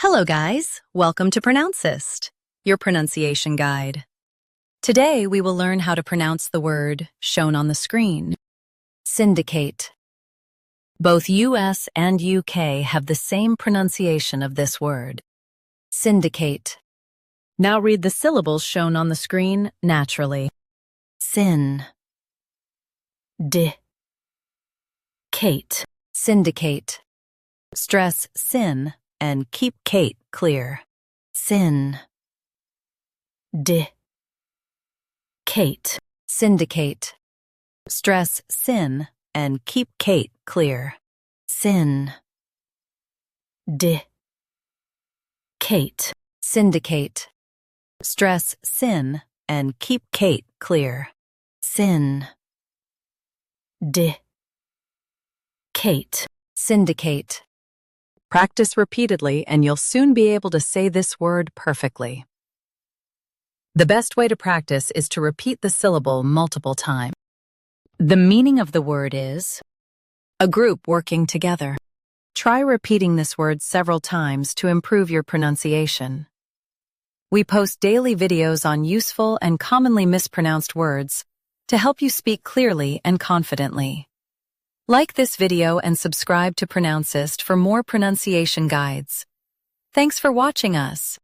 Hello guys, welcome to Pronouncist, your pronunciation guide. Today we will learn how to pronounce the word shown on the screen, syndicate. Both US and UK have the same pronunciation of this word, syndicate. Now read the syllables shown on the screen naturally. Syn, di, cate, syndicate. Stress syn and keep cate clear. Syn, di, cate, syndicate. Stress syn and keep cate clear. Syn, di, cate, syndicate. Stress syn and keep cate clear. Syn, di, cate, syndicate. Practice repeatedly and you'll soon be able to say this word perfectly. The best way to practice is to repeat the syllable multiple times. The meaning of the word is a group working together. Try repeating this word several times to improve your pronunciation. We post daily videos on useful and commonly mispronounced words to help you speak clearly and confidently. Like this video and subscribe to Pronouncist for more pronunciation guides. Thanks for watching us.